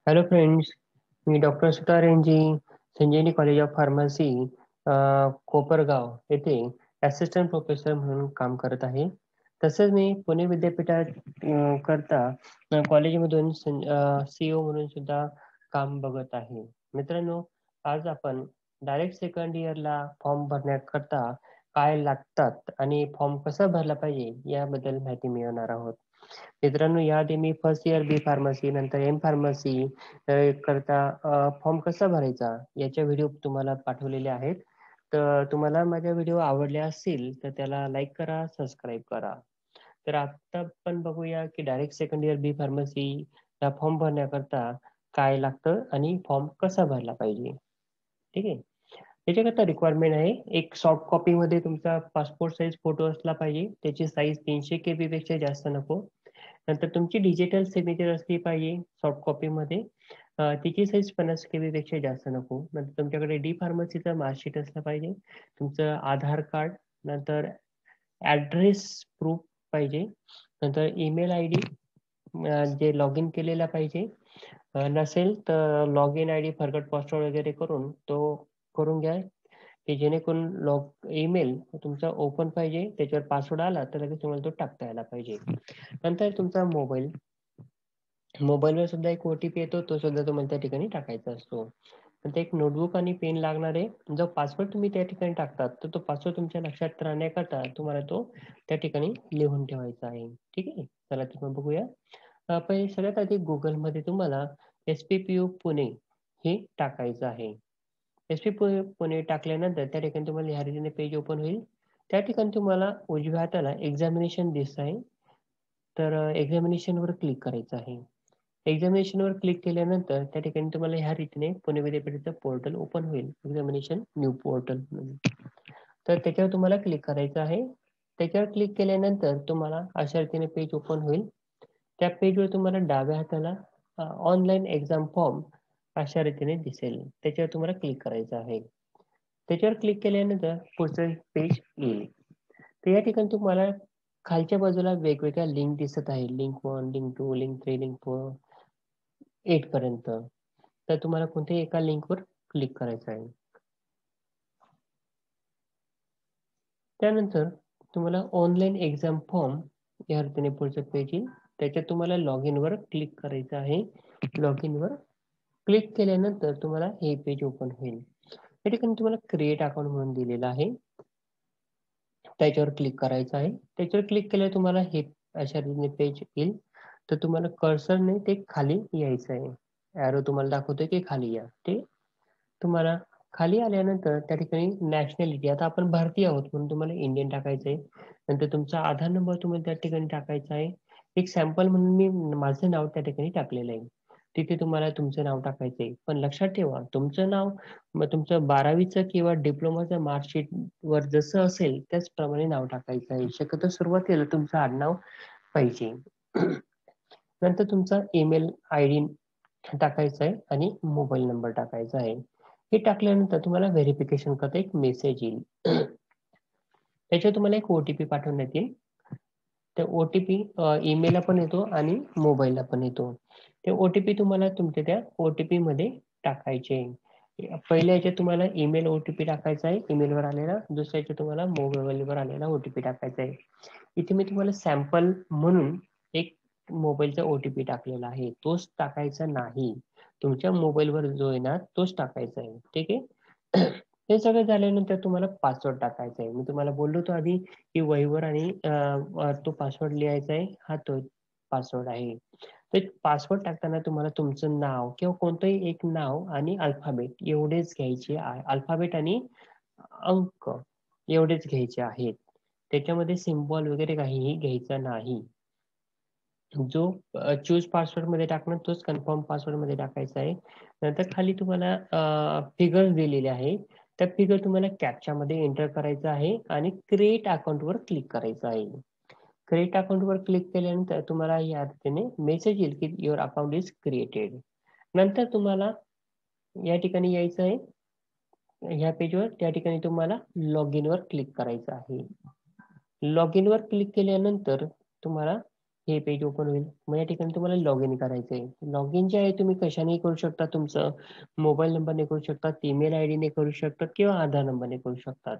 Hello friends, मी doctor सुतार यांची संजीवनी college of pharmacy Kopargaon येथे assistant professor म्हणून काम करत आहे. तसंच मी पुणे विद्यापीठात करता कॉलेजमधून सीईओ म्हणून सुद्धा काम बघत आहे. मित्रांनो, आज आपण डायरेक्ट सेकंड इयरला फॉर्म भरण्याकरता काय लागतात आणि फॉर्म कसा भरला पाहिजे याबद्दल माहिती मिळवणार आहोत. मित्रांनो, याआधी मी फर्स्ट इयर बी फार्मसी नंतर एम फार्मसी करता फॉर्म कसा भरायचा याच्या व्हिडिओ तुम्हाला पाठवलेले आहेत. तर तुम्हाला माझ्या व्हिडिओ आवडले असतील तर त्याला लाईक करा, सबस्क्राईब करा. तर आता आपण बघूया की डायरेक्ट सेकंड इयर बी फार्मसी ला फॉर्म भरण्याकरता काय लागतं आणि फॉर्म कसा भरला पाहिजे. ठीक आहे. त्याच्याकरता रिक्वायरमेंट आहे, एक सॉफ्ट कॉपीमध्ये तुमचा पासपोर्ट साईज फोटो असला पाहिजे. त्याची साईज 300 KB पेक्षा जास्त नको. नंतर तुमची डिजिटल सिग्नेचर असली पाहिजे सॉफ्ट कॉपीमध्ये. तिची साईज 50 KB पेक्षा जास्त नको. नंतर तुमच्याकडे डी फार्मसीचं मार्कशीट असलं पाहिजे. तुमचं आधार कार्ड, नंतर ॲड्रेस प्रूफ पाहिजे. नंतर ईमेल आयडी जे लॉग इन केलेला पाहिजे. नसेल तर log in ID forgot password वगैरे करून तो करून घ्या, की जेणेकरून ईमेल तुमचा ओपन पाहिजे. त्याच्यावर पासवर्ड आला तर लगेच तुम्हाला तो टाकता यायला पाहिजे. नंतर तुमचा मोबाईलवर सुद्धा एक OTP येतो, तो सुद्धा तुम्हाला त्या ठिकाणी टाकायचा असतो. नंतर एक नोटबुक आणि पेन लागणार आहे. जो पासवर्ड तुम्ही त्या ठिकाणी टाकतात तर तो पासवर्ड तुमच्या लक्षात राहण्याकरता तुम्हाला तो त्या ठिकाणी लिहून ठेवायचा आहे. ठीक आहे. चला तर मग बघूया. पहिले सगळ्यात आधी गुगलमध्ये तुम्हाला SPPU पुणे हे टाकायचं आहे. SPPU पुणे टाकल्यानंतर त्या ठिकाणी तुम्हाला ह्या रीतीने पेज ओपन होईल. त्या ठिकाणी तुम्हाला उजव्या हाताला एक्झामिनेशन दिसत आहे. तर एक्झामिनेशनवर क्लिक करायचं आहे. एक्झामिनेशनवर क्लिक केल्यानंतर त्या ठिकाणी तुम्हाला ह्या रीतीने पुणे विद्यापीठाचं पोर्टल ओपन होईल, एक्झामिनेशन न्यू पोर्टल म्हणून. तर त्याच्यावर तुम्हाला क्लिक करायचं आहे. त्याच्यावर क्लिक केल्यानंतर तुम्हाला अशा रीतीने पेज ओपन होईल. त्या पेजवर तुम्हाला डाव्या हाताला ऑनलाईन एक्झाम फॉर्म अशा रीतीने दिसेल. त्याच्यावर तुम्हाला क्लिक करायचं आहे. त्याच्यावर क्लिक केल्यानंतर पुढचं पेज येईल. तर या ठिकाणी तुम्हाला खालच्या बाजूला वेगवेगळ्या लिंक दिसत आहे. लिंक 1, लिंक 2, लिंक 3, लिंक 4, 8 पर्यंत. तर तुम्हाला कोणत्याही एका लिंकवर क्लिक करायचं आहे. त्यानंतर तुम्हाला ऑनलाईन एक्झाम फॉर्म या रीतीने पुढचं पेज येईल. त्याच्यात तुम्हाला लॉग इनवर क्लिक करायचं आहे. लॉग इनवर क्लिक केल्यानंतर तुम्हाला हे पेज ओपन होईल. या ठिकाणी तुम्हाला क्रिएट अकाउंट म्हणून दिलेलं आहे. त्याच्यावर क्लिक करायचं आहे. त्याच्यावर क्लिक केल्यावर तुम्हाला हे अशा रीतीने पेज येईल. तर तुम्हाला कर्सरने ते खाली यायचं आहे. ॲरो तुम्हाला दाखवतोय की खाली या. ते तुम्हाला खाली आल्यानंतर त्या ठिकाणी नॅशनॅलिटी, आता आपण भारतीय आहोत म्हणून तुम्हाला इंडियन टाकायचं आहे. नंतर तुमचा आधार नंबर तुम्हाला त्या ठिकाणी टाकायचा आहे. एक सॅम्पल म्हणून मी माझं नाव त्या ठिकाणी टाकलेलं आहे. तिथे तुम्हाला तुमचं नाव टाकायचं आहे. पण लक्षात ठेवा, तुमचं नाव मग तुमचं 12वीचं किंवा डिप्लोमाचं मार्कशीटवर जसं असेल त्याचप्रमाणे नाव टाकायचं आहे. शक्यतो सुरुवातीला तुमचं आडनाव पाहिजे. नंतर तुमचा ईमेल आयडी टाकायचा आहे आणि मोबाईल नंबर टाकायचा आहे. हे टाकल्यानंतर तुम्हाला व्हेरिफिकेशन करता एक मेसेज येईल. त्याच्यावर तुम्हाला एक OTP पाठवण्यात येईल. त्या OTP ईमेलला पण येतो आणि मोबाईलला पण येतो. ते OTP तुम्हाला तुमच्या त्या OTP मध्ये टाकायचे. पहिल्या ह्याच्यात तुम्हाला ईमेल OTP टाकायचा आहे, ईमेलवर आलेला. दुसऱ्या ह्याच्यात तुम्हाला मोबाईलवर आलेला OTP टाकायचा आहे. इथे मी तुम्हाला सॅम्पल म्हणून एक मोबाईलचा OTP टाकलेला आहे. तोच टाकायचा नाही. तुमच्या मोबाईलवर जो येणार तोच टाकायचा आहे. ठीक आहे. हे सगळं झाल्यानंतर तुम्हाला पासवर्ड टाकायचा आहे. मी तुम्हाला बोललो होतो आधी की वहीवर आणि तो पासवर्ड लिहायचा आहे. हा तो पासवर्ड आहे. तर पासवर्ड टाकताना तुम्हाला तुमचं नाव किंवा कोणतंही एक नाव आणि अल्फाबेट एवढेच घ्यायचे आहे. अल्फाबेट आणि अंक एवढेच घ्यायचे आहेत. त्याच्यामध्ये सिम्बॉल वगैरे काहीही घ्यायचा नाही. जो चूज पासवर्ड मध्ये टाकणार तोच कन्फर्म पासवर्ड मध्ये टाकायचा आहे. नंतर खाली तुम्हाला फिगर्स दिलेले आहे. त्या फिगर तुम्हाला कॅप्चा मध्ये एंटर करायचं आहे आणि क्रिएट अकाउंट वर क्लिक करायचं आहे. क्रिएट अकाउंट वर क्लिक केल्यानंतर तुम्हाला या रीतीने मेसेज येईल की युअर अकाउंट इज क्रिएटेड. नंतर तुम्हाला या ठिकाणी यायचं आहे. ह्या पेजवर त्या ठिकाणी तुम्हाला लॉग इन वर क्लिक करायचं आहे. लॉग इन वर क्लिक केल्यानंतर तुम्हाला हे पेज ओपन होईल. मग या ठिकाणी तुम्हाला लॉग इन करायचं आहे. लॉग इन जे आहे तुम्ही कशानेही करू शकता. तुमचं मोबाईल नंबरने करू शकता, ईमेल आयडीने करू शकता किंवा आधार नंबरने करू शकतात.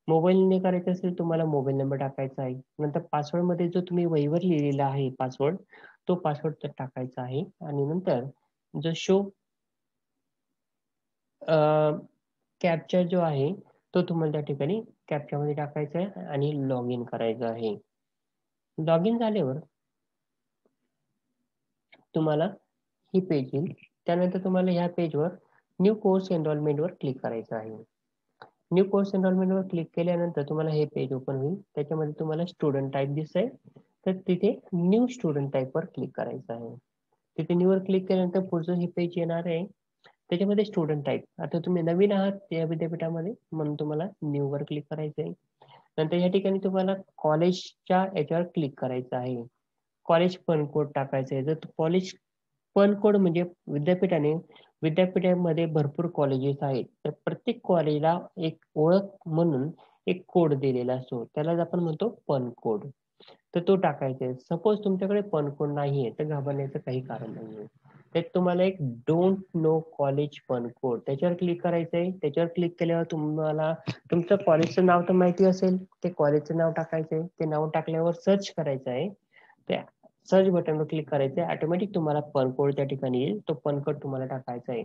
मोबाईलने करायचं असेल तुम्हाला मोबाईल नंबर टाकायचा आहे. नंतर पासवर्डमध्ये जो तुम्ही वहीवर लिहिलेला आहे पासवर्ड, तो पासवर्ड तर टाकायचा आहे आणि नंतर जो शो कॅप्चा जो आहे, तो तुम्हाला त्या ठिकाणी कॅप्चामध्ये टाकायचा आहे आणि लॉग इन करायचं आहे. लॉग इन झाल्यावर तुम्हाला ही पेज येईल. त्यानंतर तुम्हाला ह्या पेजवर न्यू कोर्स एनरोलमेंटवर क्लिक करायचं आहे. न्यू कोर्स एनरोलमेंटवर क्लिक केल्यानंतर तुम्हाला हे पेज ओपन होईल. त्याच्यामध्ये तुम्हाला स्टुडंट टाइप दिसतंय. तर तिथे न्यू स्टुडंट टाइपवर क्लिक करायचं आहे. तिथे न्यूवर क्लिक केल्यानंतर पुढचं हे पेज येणार आहे. त्याच्यामध्ये स्टुडंट टाइप. आता तुम्ही नवीन आहात या विद्यापीठामध्ये म्हणून तुम्हाला न्यूवर क्लिक करायचं आहे. नंतर या ठिकाणी तुम्हाला कॉलेजच्या याच्यावर क्लिक करायचं आहे. कॉलेज पण कोड टाकायचं आहे. जर कॉलेज पण कोड म्हणजे विद्यापीठामध्ये भरपूर कॉलेजेस आहेत. तर प्रत्येक कॉलेजला एक ओळख म्हणून एक कोड दिलेला असतो. त्यालाच आपण म्हणतो पण कोड. तर तो टाकायचा आहे. सपोज तुमच्याकडे पण कोड नाहीये, तर घाबरण्याचं काही कारण नाहीये. तर तुम्हाला एक डोंट नो कॉलेज पण कोड त्याच्यावर क्लिक करायचं आहे. त्याच्यावर क्लिक केल्यावर तुम्हाला तुमचं कॉलेजचं नाव तर माहिती असेल. ते कॉलेजचं नाव टाकायचं आहे. ते नाव टाकल्यावर सर्च करायचं आहे. त्या सर्च बटनवर क्लिक करायचं आहे. ऑटोमॅटिक तुम्हाला पण कोड त्या ठिकाणी येईल. तो पण कोड तुम्हाला टाकायचा आहे.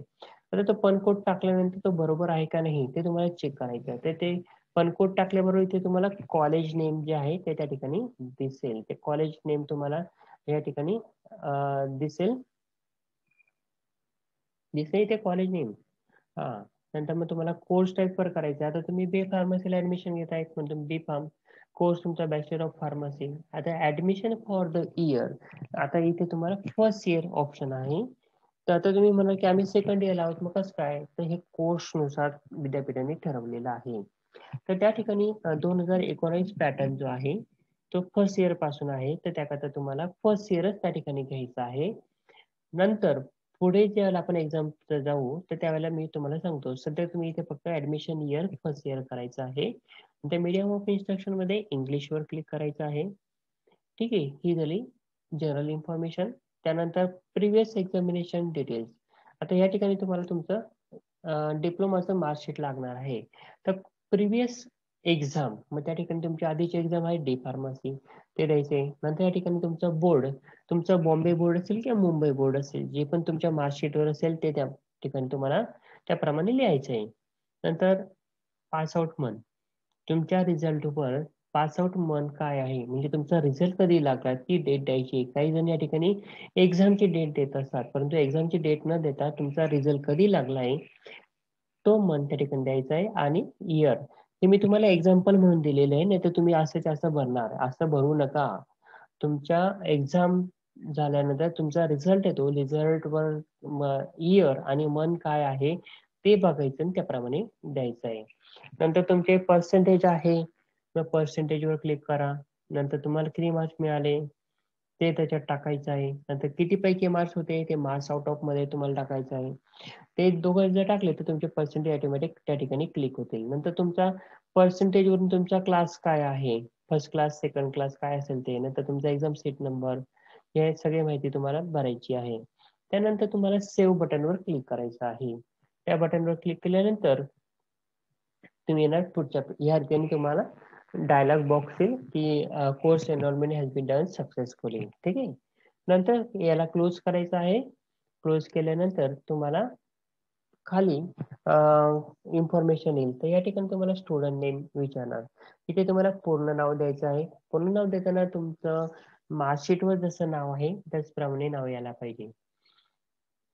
आता तो पण कोड टाकल्यानंतर तो बरोबर आहे का नाही ते तुम्हाला चेक करायचं आहे. तर ते पण कोड टाकल्याबरोबर इथे तुम्हाला कॉलेज नेम जे आहे ते त्या ठिकाणी दिसेल. ते कॉलेज नेम तुम्हाला या ठिकाणी दिसेल. दिसेल ते कॉलेज नेम. हां. नंतर मग तुम्हाला कोर्स टाइपवर करायचं आहे. आता तुम्ही बी-फार्मसीला ॲडमिशन घेताय म्हणून बी-फार्म कोर्स तुमचा बॅचलर ऑफ फार्मसी. आता ॲडमिशन फॉर द इयर. आता इथे तुम्हाला फर्स्ट इयर ऑप्शन आहे. तर आता तुम्ही म्हणाल की आम्ही सेकंड इयरला आहोत, मग कसं काय? तर हे कोर्सनुसार विद्यापीठाने ठरवलेलं आहे. तर त्या ठिकाणी 2019 पॅटर्न जो आहे, तो फर्स्ट इयर पासून आहे. तर त्याकरता तुम्हाला फर्स्ट इयरच त्या ठिकाणी घ्यायचं आहे. नंतर पुढे ज्यावेळेला आपण एक्झामला जाऊ, तर त्यावेळेला मी तुम्हाला सांगतो. सध्या तुम्ही इथे फक्त ॲडमिशन इयर फर्स्ट इयर करायचं आहे. त्या मीडियम ऑफ इन्स्ट्रक्शनमध्ये इंग्लिशवर क्लिक करायचं आहे. ठीक आहे. ही झाली जनरल इन्फॉर्मेशन. त्यानंतर प्रिव्हियस एक्झामिनेशन डिटेल्स. आता या ठिकाणी तुम्हाला तुमचं डिप्लोमाचं मार्कशीट लागणार आहे. तर प्रिव्हियस एक्झाम मग त्या ठिकाणी तुमची आधीची एक्झाम आहे डी फार्मसी ते द्यायचे. नंतर या ठिकाणी तुमचं बोर्ड, तुमचं बॉम्बे बोर्ड असेल किंवा मुंबई बोर्ड असेल, जे पण तुमच्या मार्कशीटवर असेल ते त्या ठिकाणी तुम्हाला त्याप्रमाणे लिहायचं आहे. नंतर पास आउट मंथ. तुमच्या रिझल्टवर पास आउट मंथ काय आहे, म्हणजे तुमचा रिझल्ट कधी लागला ती डेट द्यायची. काही जण या ठिकाणी एक्झामची डेट देत असतात, परंतु एक्झामची डेट न देता तुमचा रिझल्ट कधी लागलाय तो मंथ त्या ठिकाणी द्यायचा आहे आणि इयर. हे मी तुम्हाला एक्झाम्पल म्हणून दिलेलं आहे, नाहीतर तुम्ही असंच असं भरणार. असं भरू नका. तुमच्या एक्झाम झाल्यानंतर तुमचा रिझल्ट येतो. रिझल्टवर इयर आणि मंथ काय आहे ते बघायचं आणि त्याप्रमाणे द्यायचं आहे. नंतर तुमचे पर्सेंटेज आहे. मग पर्सेंटेजवर क्लिक करा. नंतर तुम्हाला किती मार्क्स मिळाले ते त्याच्यात टाकायचं आहे. नंतर किती पैकी मार्क्स होते ते मार्क्स आउट ऑफ मध्ये तुम्हाला टाकायचं आहे. ते दोघं जर टाकले तर तुमचे पर्सेंटेज ऑटोमॅटिक त्या ठिकाणी क्लिक होतील. नंतर तुमचा पर्सेंटेजवरून तुमचा क्लास काय आहे, फर्स्ट क्लास, सेकंड क्लास काय असेल ते. नंतर तुमचा एक्झाम सीट नंबर, हे सगळी माहिती तुम्हाला भरायची आहे. त्यानंतर तुम्हाला सेव्ह बटनवर क्लिक करायचं आहे. त्या बटनवर क्लिक केल्यानंतर तुम्ही येणार पुढच्या या ठिकाणी तुम्हाला डायलॉग बॉक्स येईल की course enrolment has been done successfully. ठीक आहे. नंतर याला क्लोज करायचं आहे. क्लोज केल्यानंतर तुम्हाला खाली इन्फॉर्मेशन येईल. तर या ठिकाणी तुम्हाला स्टुडंट नेम विचारणार. इथे तुम्हाला पूर्ण नाव द्यायचं आहे. पूर्ण नाव देताना तुमचं मार्कशीटवर जसं नाव आहे त्याचप्रमाणे नाव यायला पाहिजे.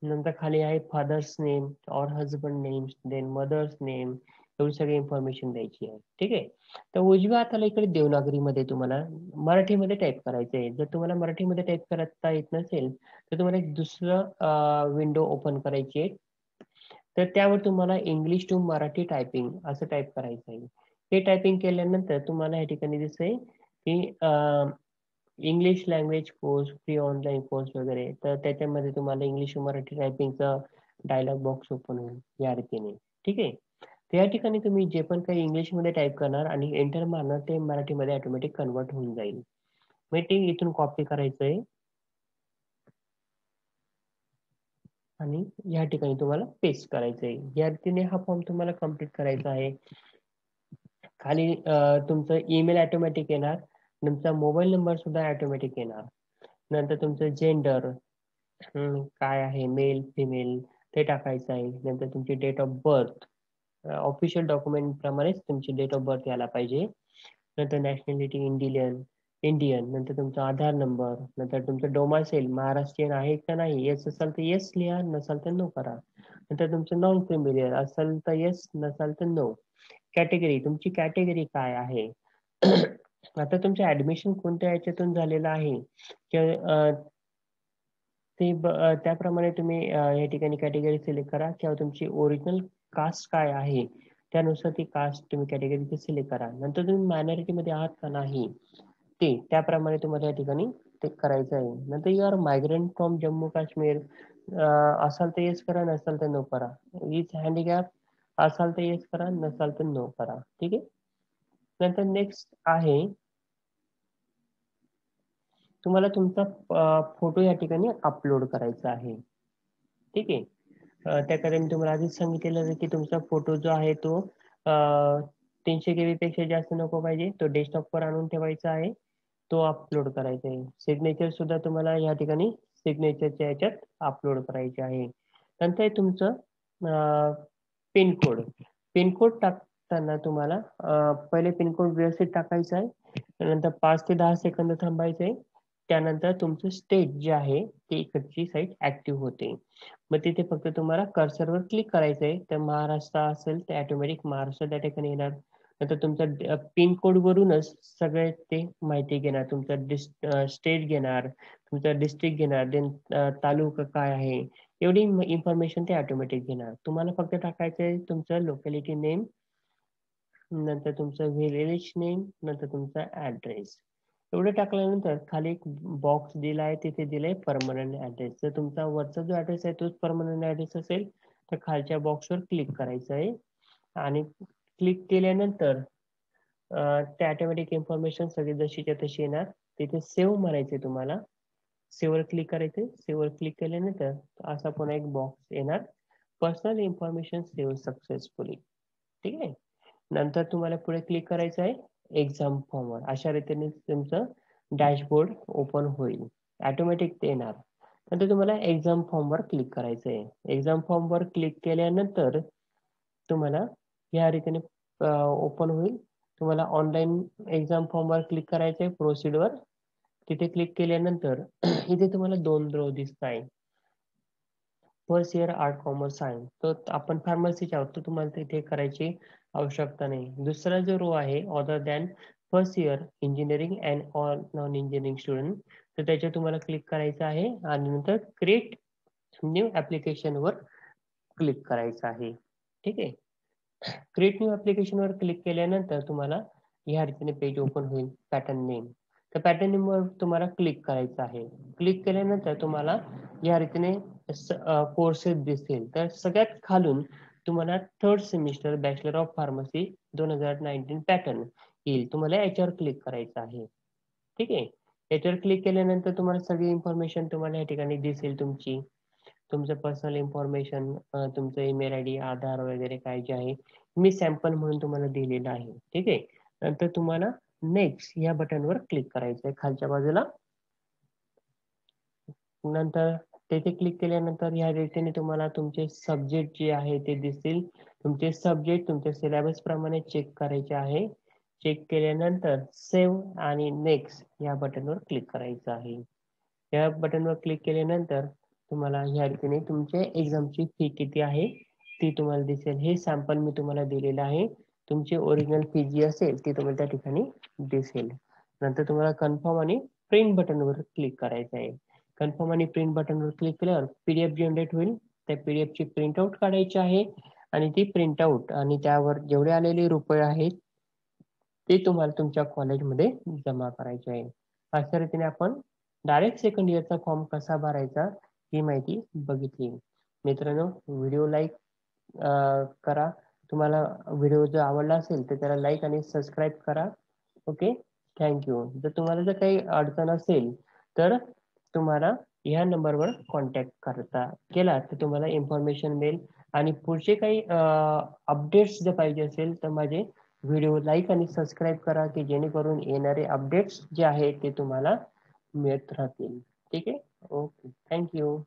नंतर खाली आहे फादर्स नेम और husband name, then mother's name, एवढी सगळी इन्फॉर्मेशन द्यायची आहे. ठीक आहे. तर उजव्या हाताला इकडे देवनागरीमध्ये तुम्हाला मराठीमध्ये टाईप करायचं आहे. जर तुम्हाला मराठीमध्ये टाईप करता येत नसेल तर तुम्हाला एक दुसरं विंडो ओपन करायची आहे. तर त्यावर तुम्हाला इंग्लिश टू मराठी टायपिंग असं टाईप करायचं आहे. हे टायपिंग केल्यानंतर तुम्हाला या ठिकाणी दिसेल की English language course, free online course वगैरे. तर त्याच्यामध्ये तुम्हाला इंग्लिश टू मराठी टायपिंगचा डायलॉग बॉक्स ओपन होईल या रीतीने. ठीक आहे. तर या ठिकाणी तुम्ही जे पण काही इंग्लिशमध्ये टाईप करणार आणि एंटर मारणार ते मराठीमध्ये ऑटोमॅटिक कन्वर्ट होऊन जाईल. मीटिंग इथून कॉपी करायचं आहे आणि या ठिकाणी तुम्हाला पेस्ट करायचं आहे. या रीतीने हा फॉर्म तुम्हाला कंप्लीट करायचा आहे. खाली तुमचं ईमेल ऑटोमॅटिक येणार, तुमचा मोबाईल नंबर सुद्धा ऑटोमॅटिक येणार. नंतर तुमचं जेंडर काय आहे, मेल फिमेल ते टाकायचं आहे. नंतर तुमची date of birth, official document प्रमाणेच तुमची डेट ऑफ बर्थ यायला पाहिजे. नंतर नॅशनॅलिटी इंडियन इंडियन, नंतर तुमचा आधार नंबर, नंतर तुमचं डोमासाईल महाराष्ट्रीयन आहे का नाही, येस असेल तर येस लिहा, नसाल तर नो करा. नंतर तुमचं नॉन फेमिलियर असेल तर येस, नसाल तर नो. कॅटेगरी, तुमची कॅटेगरी काय आहे. आता तुमचं ऍडमिशन कोणत्या याच्यातून झालेलं आहे त्याप्रमाणे तुम्ही या ठिकाणी कॅटेगरी सिलेक्ट करा, किंवा तुमची ओरिजिनल कास्ट काय आहे त्यानुसार ती कास्ट तुम्ही कॅटेगरी सिलेक्ट करा. नंतर तुम्ही मायनॉरिटी मध्ये आहात का नाही ते त्याप्रमाणे तुम्हाला या ठिकाणी ते करायचं आहे. नंतर you are migrant from Jammu Kashmir असाल तर येस करा, नसाल तर नो करा. इज हँडिकॅप असाल तर येस करा, नसाल तर नो करा. ठीक आहे. नंतर नेक्स्ट आहे, तुम्हाला तुमचा फोटो या ठिकाणी अपलोड करायचा आहे. ठीक आहे. त्याकडे मी तुम्हाला आधीच सांगितलेलं की तुमचा फोटो जो आहे तो 300 KB पेक्षा जास्त नको पाहिजे, तो डेस्कटॉपवर आणून ठेवायचा आहे, तो अपलोड करायचा आहे. सिग्नेचर सुद्धा तुम्हाला या ठिकाणी सिग्नेचरच्या याच्यात अपलोड करायचे आहे. नंतर तुमचं पिनकोड, पिनकोड टाकताना तुम्हाला पहिले पिनकोड व्यवस्थित टाकायचा आहे, नंतर 5 ते 10 सेकंद थांबायचं आहे. त्यानंतर तुमचं स्टेट जे आहे ते इकडची साईट ऍक्टिव्ह होते. मग तिथे फक्त तुम्हाला कर्सरवर क्लिक करायचं आहे, तर महाराष्ट्र असेल तर ऑटोमॅटिक महाराष्ट्र त्या ठिकाणी येणार. नंतर तुमचा पिन कोड वरूनच सगळे ते माहिती घेणार, तुमचा स्टेट घेणार, तुमचा डिस्ट्रिक्ट घेणार, देन तालुका काय आहे, एवढी इन्फॉर्मेशन ते ऑटोमॅटिक घेणार. तुम्हाला फक्त टाकायचं आहे तुमचं लोकॅलिटी नेम, नंतर तुमचं व्हिलेज नेम, नंतर तुमचा ऍड्रेस. एवढं टाकल्यानंतर खाली एक बॉक्स दिला आहे, तिथे दिलंय परमनंट ऍड्रेस. जर तुमचा वरचा जो ऍड्रेस आहे तोच परमनंट ऍड्रेस असेल तर खालच्या बॉक्सवर क्लिक करायचं आहे, आणि क्लिक केल्यानंतर ते ऑटोमॅटिक इन्फॉर्मेशन सगळी जशीच्या तशी येणार. तिथे सेव्ह म्हणायचे तुम्हाला, सेव्हवर क्लिक करायचे. सेव्हवर क्लिक केल्यानंतर असा पुन्हा एक बॉक्स येणार, पर्सनल इन्फॉर्मेशन सेव्ह सक्सेसफुली. ठीक आहे. नंतर तुम्हाला पुढे क्लिक करायचं आहे एक्झाम फॉर्मवर. अशा रीतीने तुमचं डॅशबोर्ड ओपन होईल, ऑटोमॅटिक ते येणार. नंतर तुम्हाला एक्झाम फॉर्मवर क्लिक करायचं आहे. एक्झाम फॉर्मवर क्लिक केल्यानंतर तुम्हाला या रीतीने ओपन होईल. तुम्हाला ऑनलाईन एक्झाम फॉर्मवर क्लिक करायचं आहे, प्रोसीडवर. तिथे क्लिक केल्यानंतर इथे तुम्हाला 2 रो दिसत आहे, first year art commerce science. तर आपण फार्मसीचे आहोत, तर तुम्हाला तिथे करायची आवश्यकता नाही. दुसरा जो रो आहे other than first year engineering and all non engineering student, तर त्याच्यावर तुम्हाला क्लिक करायचं आहे आणि नंतर क्रिएट न्यू ऍप्लिकेशनवर क्लिक करायचं आहे. ठीक आहे. क्रिएट न्यू ऍप्लिकेशनवर क्लिक केल्यानंतर तुम्हाला ह्या रीतीने पेज ओपन होईल, पॅटर्न नेम. तर पॅटर्न नेमवर तुम्हाला क्लिक करायचं आहे. क्लिक केल्यानंतर तुम्हाला या रीतीने कोर्सेस दिसतील. तर सगळ्यात खालून तुम्हाला third semester bachelor of pharmacy 2019 pattern येईल, तुम्हाला याच्यावर क्लिक करायचं आहे. ठीक आहे. याच्यावर क्लिक केल्यानंतर तुम्हाला सगळी इन्फॉर्मेशन तुम्हाला या ठिकाणी दिसेल, तुमचं पर्सनल इन्फॉर्मेशन, तुमचं ईमेल आयडी, आधार वगैरे काय जे आहे मी सॅम्पल म्हणून तुम्हाला दिलेलं आहे. ठीक आहे. नंतर तुम्हाला नेक्स्ट या बटनवर क्लिक करायचं आहे खालच्या बाजूला. नंतर तेथे क्लिक केल्यानंतर या रीतीने तुम्हाला तुमचे सब्जेक्ट जे आहे ते दिसतील. तुमचे सब्जेक्ट तुमच्या सिलेबस प्रमाणे चेक करायचे आहे. चेक केल्यानंतर सेव्ह आणि नेक्स्ट या बटनवर क्लिक करायचं आहे. या बटनवर क्लिक केल्यानंतर तुम्हाला या रीतीने तुमच्या एक्झामची फी किती आहे ती तुम्हाला दिसेल. हे सॅम्पल मी तुम्हाला दिलेलं आहे. तुमची ओरिजिनल फी जी असेल ती तुम्हाला त्या ठिकाणी दिसेल. नंतर तुम्हाला कन्फर्म आणि प्रिंट बटनवर क्लिक करायचं आहे. कन्फर्म आणि प्रिंट बटनवर क्लिक केल्यावर पीडीएफ जनरेट होईल. त्या पीडीएफची प्रिंटआउट काढायची आहे, आणि ती प्रिंटआउट आणि त्यावर जेवढे आलेले रुपये आहेत ते तुम्हाला तुमच्या कॉलेजमध्ये जमा करायचे आहे. अशा रीतीने आपण डायरेक्ट सेकंड इयरचा फॉर्म कसा भरायचा ही माहिती बघितली. मित्रांनो, व्हिडिओ लाईक करा. तुम्हाला व्हिडिओ जर आवडला असेल तर त्याला लाईक आणि सबस्क्राईब करा. ओके. थँक्यू. जर तुम्हाला जर काही अडचण असेल तर तुम्हाला ह्या नंबरवर कॉन्टॅक्ट करता केला तर तुम्हाला इन्फॉर्मेशन मिळेल आणि पुढचे काही अपडेट्स जर पाहिजे असेल तर माझे व्हिडिओ लाईक आणि सबस्क्राईब करा की जेणेकरून येणारे अपडेट्स जे आहेत ते तुम्हाला मिळत राहतील. ठीक आहे. ओके. थँक्यू.